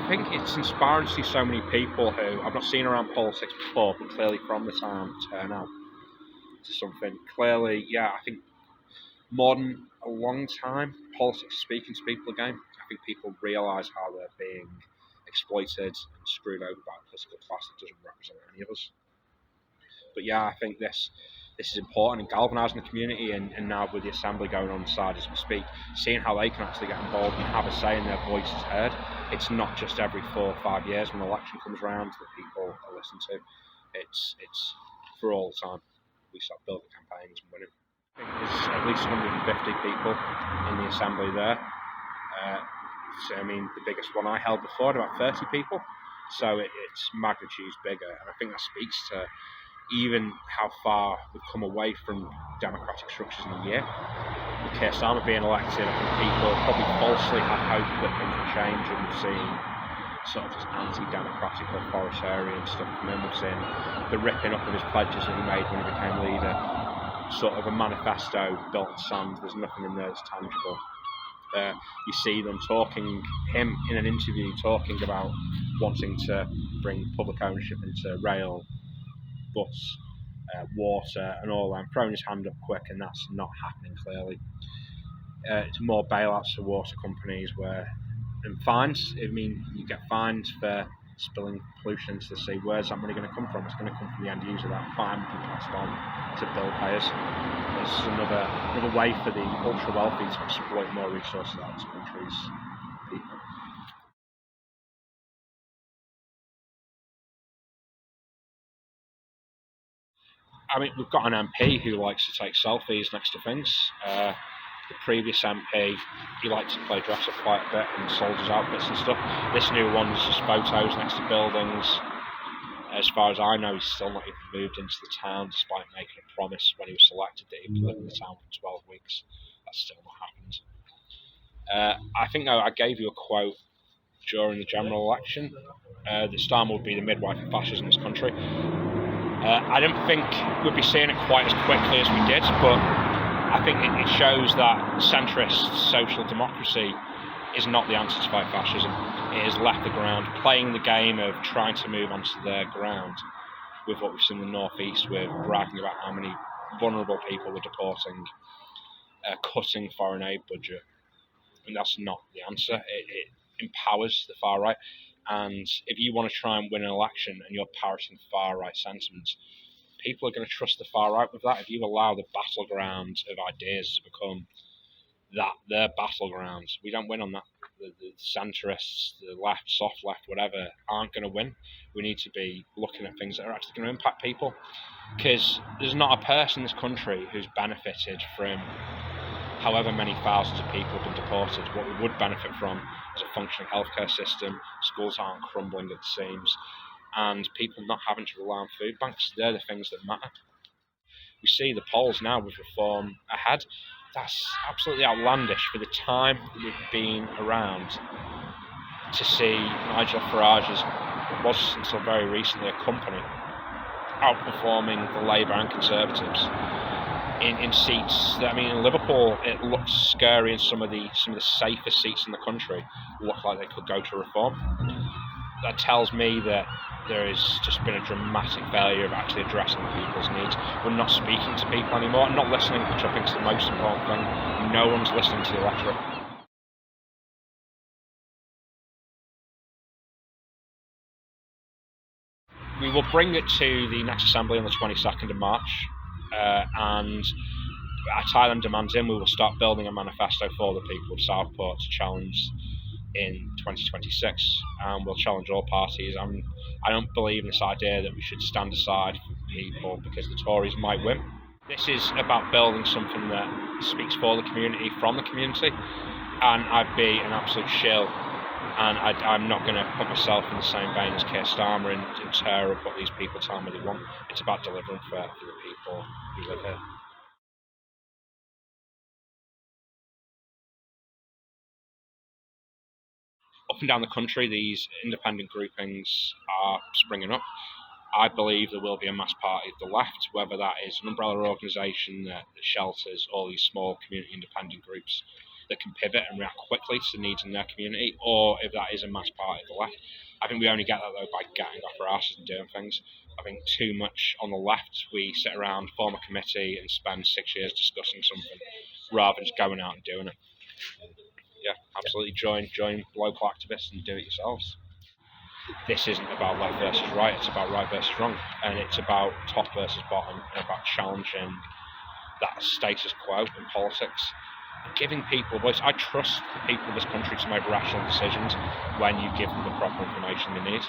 think it's inspiring to see so many people who I've not seen around politics before, but clearly from the town turn out to something. Clearly, yeah, I think more than a long time, politics is speaking to people again. I think people realise how they're being exploited and screwed over by a political class that doesn't represent any of us. But yeah, I think this is important and galvanising the community, and now with the assembly going on the side as we speak, seeing how they can actually get involved and have a say and their voice is heard. It's not just every 4 or 5 years when an election comes around that people are listened to. It's for all the time. We start building campaigns and winning. I think there's at least 150 people in the assembly there. So, I mean, the biggest one I held before had about 30 people. So its magnitude's bigger, and I think that speaks to even how far we've come away from democratic structures in a year. With Keir Starmer being elected, I think people probably falsely had hope that things would change, and we've seen sort of this anti-democratic authoritarian stuff come in. We've seen the ripping up of his pledges that he made when he became leader, sort of a manifesto built on sand. There's nothing in there that's tangible. You see them him in an interview talking about wanting to bring public ownership into rail, bus, water and all that, and throwing his hand up quick, and that's not happening clearly. It's more bailouts for water companies and fines. I mean, you get fined for spilling pollution into the sea. Where's that money going to come from? It's going to come from the end user. That fine will be passed on to bill payers. It's another way for the ultra wealthy to exploit more resources out of this country's people. I mean, we've got an MP who likes to take selfies next to things. The previous MP, he liked to play dress up quite a bit in soldiers' outfits and stuff. This new one's just photos next to buildings. As far as I know, he's still not even moved into the town, despite making a promise when he was selected that he would live in the town for 12 weeks. That's still not happened. I think I gave you a quote during the general election that Starmer would be the midwife of fascism in this country. I don't think we'd be seeing it quite as quickly as we did, but I think it shows that centrist social democracy is not the answer to fight fascism. It has left the ground, playing the game of trying to move onto their ground with what we've seen in the northeast, with bragging about how many vulnerable people we're deporting, cutting foreign aid budget. And that's not the answer. It empowers the far right. And if you want to try and win an election and you're parroting far right sentiments, people are going to trust the far right with that. If you allow the battleground of ideas to become their battleground, we don't win on that. The centrists, the left, soft left, whatever, aren't going to win. We need to be looking at things that are actually going to impact people. Because there's not a person in this country who's benefited from however many thousands of people have been deported. What we would benefit from is a functioning healthcare system, schools aren't crumbling at the seams, and people not having to rely on food banks. They're the things that matter. We see the polls now with reform ahead. That's absolutely outlandish for the time we've been around to see Nigel Farage's, it was until very recently, a company outperforming the Labour and Conservatives in seats that, I mean, in Liverpool it looks scary, and some of the safest seats in the country look like they could go to reform. That tells me that there has just been a dramatic failure of actually addressing people's needs. We're not speaking to people anymore, not listening, which I think is the most important thing. No one's listening to the electorate. We will bring it to the next Assembly on the 22nd of March, and I tie them demands in. We will start building a manifesto for the people of Southport to challenge in 2026, and we'll challenge all parties. I don't believe in this idea that we should stand aside for people because the Tories might win. This is about building something that speaks for the community, from the community, and I'd be an absolute shill, and I'm not going to put myself in the same vein as Keir Starmer in terror of what these people tell me they want. It's about delivering for the people who live here. Up and down the country, these independent groupings are springing up. I believe there will be a mass party of the left, whether that is an umbrella organisation that shelters all these small community independent groups that can pivot and react quickly to the needs in their community, or if that is a mass party of the left. I think we only get that though by getting off our asses and doing things. I think too much on the left, we sit around, form a committee and spend 6 years discussing something rather than just going out and doing it. Yeah, absolutely. Join local activists and do it yourselves. This isn't about left versus right, it's about right versus wrong. And it's about top versus bottom, and about challenging that status quo in politics. Giving people a voice. I trust the people of this country to make rational decisions when you give them the proper information they need.